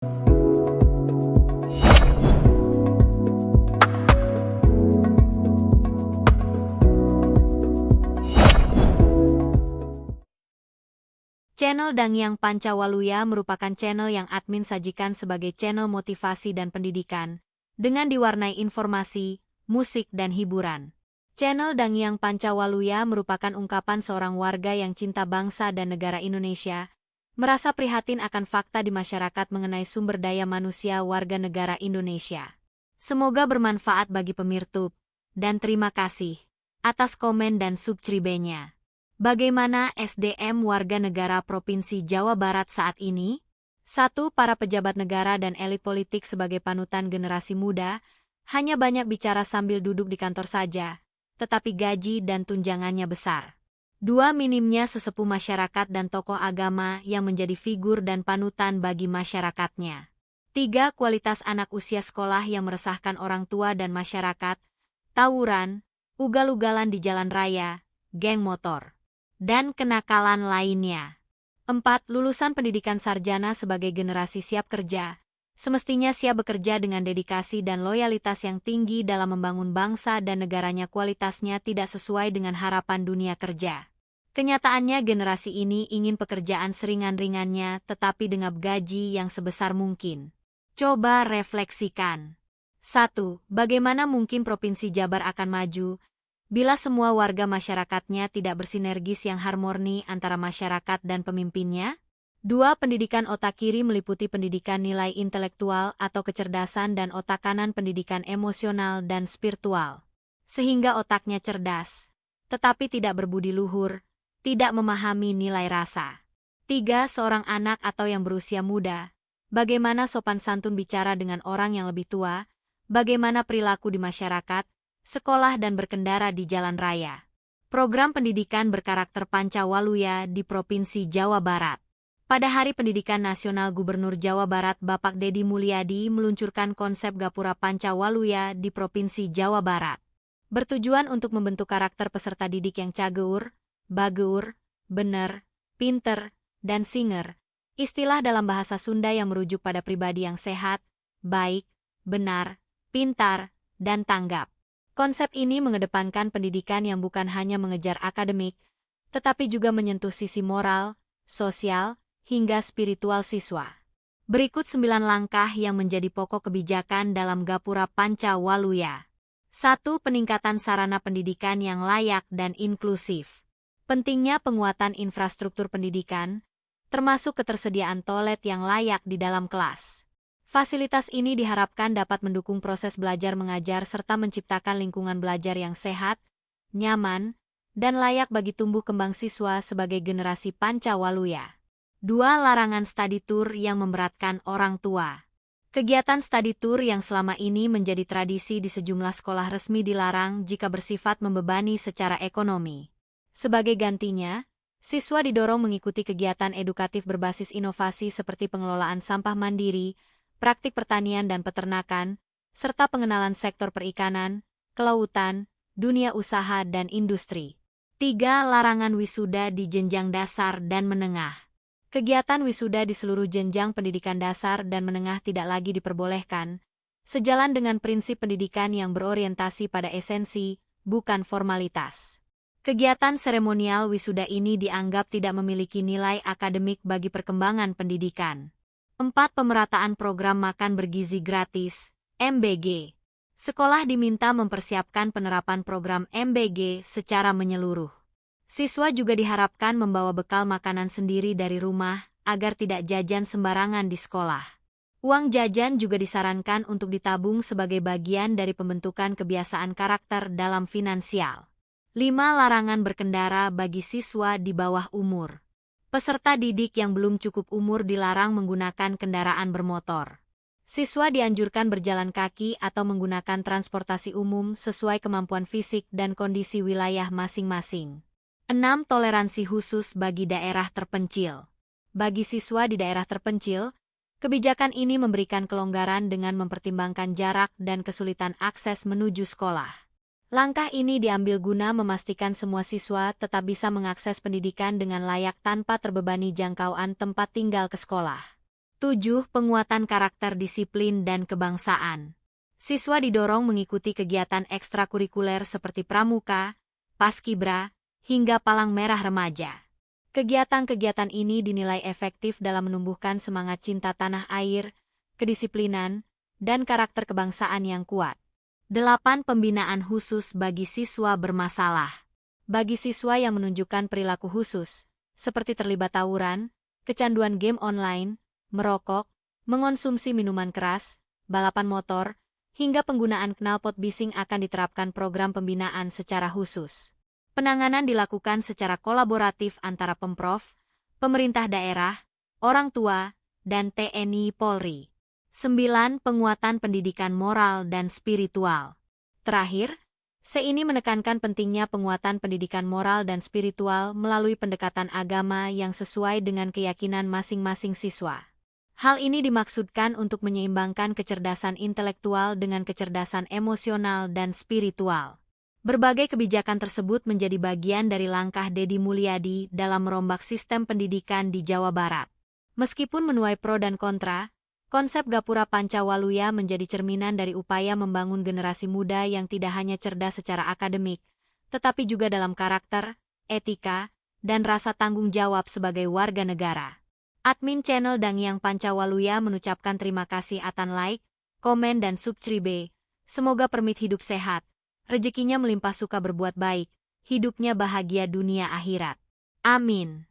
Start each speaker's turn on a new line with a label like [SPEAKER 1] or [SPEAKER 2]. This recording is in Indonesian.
[SPEAKER 1] Channel Dangyang Pancawaluya merupakan channel yang admin sajikan sebagai channel motivasi dan pendidikan, dengan diwarnai informasi, musik, dan hiburan. Channel Dangyang Pancawaluya merupakan ungkapan seorang warga yang cinta bangsa dan negara Indonesia, merasa prihatin akan fakta di masyarakat mengenai sumber daya manusia warga negara Indonesia. Semoga bermanfaat bagi pemirtub, dan terima kasih atas komen dan subscribe-nya. Bagaimana SDM warga negara Provinsi Jawa Barat saat ini? 1. Para pejabat negara dan elit politik sebagai panutan generasi muda, hanya banyak bicara sambil duduk di kantor saja, tetapi gaji dan tunjangannya besar. 2. Minimnya sesepuh masyarakat dan tokoh agama yang menjadi figur dan panutan bagi masyarakatnya. 3. Kualitas anak usia sekolah yang meresahkan orang tua dan masyarakat, tawuran, ugal-ugalan di jalan raya, geng motor, dan kenakalan lainnya. 4. Lulusan pendidikan sarjana sebagai generasi siap kerja, semestinya siap bekerja dengan dedikasi dan loyalitas yang tinggi dalam membangun bangsa dan negaranya. Kualitasnya tidak sesuai dengan harapan dunia kerja. Kenyataannya generasi ini ingin pekerjaan seringan-ringannya tetapi dengan gaji yang sebesar mungkin. Coba refleksikan. 1. Bagaimana mungkin Provinsi Jabar akan maju bila semua warga masyarakatnya tidak bersinergis yang harmoni antara masyarakat dan pemimpinnya? 2. Pendidikan otak kiri meliputi pendidikan nilai intelektual atau kecerdasan dan otak kanan pendidikan emosional dan spiritual. Sehingga otaknya cerdas, tetapi tidak berbudi luhur, tidak memahami nilai rasa. 3. Seorang anak atau yang berusia muda, bagaimana sopan santun bicara dengan orang yang lebih tua, bagaimana perilaku di masyarakat, sekolah dan berkendara di jalan raya. Program pendidikan berkarakter Pancawaluya di Provinsi Jawa Barat. Pada Hari Pendidikan Nasional Gubernur Jawa Barat Bapak Deddy Mulyadi meluncurkan konsep Gapura Pancawaluya di Provinsi Jawa Barat. Bertujuan untuk membentuk karakter peserta didik yang cageur, bageur, bener, pinter, dan singer. Istilah dalam bahasa Sunda yang merujuk pada pribadi yang sehat, baik, benar, pintar, dan tanggap. Konsep ini mengedepankan pendidikan yang bukan hanya mengejar akademik, tetapi juga menyentuh sisi moral, sosial, hingga spiritual siswa. Berikut 9 langkah yang menjadi pokok kebijakan dalam Gapura Pancawaluya. 1. Peningkatan sarana pendidikan yang layak dan inklusif. Pentingnya penguatan infrastruktur pendidikan, termasuk ketersediaan toilet yang layak di dalam kelas. Fasilitas ini diharapkan dapat mendukung proses belajar mengajar serta menciptakan lingkungan belajar yang sehat, nyaman, dan layak bagi tumbuh kembang siswa sebagai generasi Pancawaluya. 2. Larangan study tour yang memberatkan orang tua. Kegiatan study tour yang selama ini menjadi tradisi di sejumlah sekolah resmi dilarang jika bersifat membebani secara ekonomi. Sebagai gantinya, siswa didorong mengikuti kegiatan edukatif berbasis inovasi seperti pengelolaan sampah mandiri, praktik pertanian dan peternakan, serta pengenalan sektor perikanan, kelautan, dunia usaha dan industri. 3. Larangan wisuda di jenjang dasar dan menengah. Kegiatan wisuda di seluruh jenjang pendidikan dasar dan menengah tidak lagi diperbolehkan, sejalan dengan prinsip pendidikan yang berorientasi pada esensi, bukan formalitas. Kegiatan seremonial wisuda ini dianggap tidak memiliki nilai akademik bagi perkembangan pendidikan. 4. Pemerataan program makan bergizi gratis, MBG. Sekolah diminta mempersiapkan penerapan program MBG secara menyeluruh. Siswa juga diharapkan membawa bekal makanan sendiri dari rumah, agar tidak jajan sembarangan di sekolah. Uang jajan juga disarankan untuk ditabung sebagai bagian dari pembentukan kebiasaan karakter dalam finansial. 5. Larangan berkendara bagi siswa di bawah umur. Peserta didik yang belum cukup umur dilarang menggunakan kendaraan bermotor. Siswa dianjurkan berjalan kaki atau menggunakan transportasi umum sesuai kemampuan fisik dan kondisi wilayah masing-masing. 6. Toleransi khusus bagi daerah terpencil. Bagi siswa di daerah terpencil, kebijakan ini memberikan kelonggaran dengan mempertimbangkan jarak dan kesulitan akses menuju sekolah. Langkah ini diambil guna memastikan semua siswa tetap bisa mengakses pendidikan dengan layak tanpa terbebani jangkauan tempat tinggal ke sekolah. 7. Penguatan karakter disiplin dan kebangsaan. Siswa didorong mengikuti kegiatan ekstrakurikuler seperti pramuka, paskibra, hingga palang merah remaja. Kegiatan-kegiatan ini dinilai efektif dalam menumbuhkan semangat cinta tanah air, kedisiplinan, dan karakter kebangsaan yang kuat. 8. Pembinaan khusus bagi siswa bermasalah. Bagi siswa yang menunjukkan perilaku khusus, seperti terlibat tawuran, kecanduan game online, merokok, mengonsumsi minuman keras, balapan motor, hingga penggunaan knalpot bising akan diterapkan program pembinaan secara khusus. Penanganan dilakukan secara kolaboratif antara Pemprov, pemerintah daerah, orang tua, dan TNI Polri. 9. Penguatan pendidikan moral dan spiritual. Terakhir, ini menekankan pentingnya penguatan pendidikan moral dan spiritual melalui pendekatan agama yang sesuai dengan keyakinan masing-masing siswa. Hal ini dimaksudkan untuk menyeimbangkan kecerdasan intelektual dengan kecerdasan emosional dan spiritual. Berbagai kebijakan tersebut menjadi bagian dari langkah Deddy Mulyadi dalam merombak sistem pendidikan di Jawa Barat. Meskipun menuai pro dan kontra, konsep Gapura Pancawaluya menjadi cerminan dari upaya membangun generasi muda yang tidak hanya cerdas secara akademik, tetapi juga dalam karakter, etika, dan rasa tanggung jawab sebagai warga negara. Admin channel Dangyang Pancawaluya mengucapkan terima kasih atas like, komen dan subscribe. Semoga Permit hidup sehat, rezekinya melimpah suka berbuat baik, hidupnya bahagia dunia akhirat. Amin.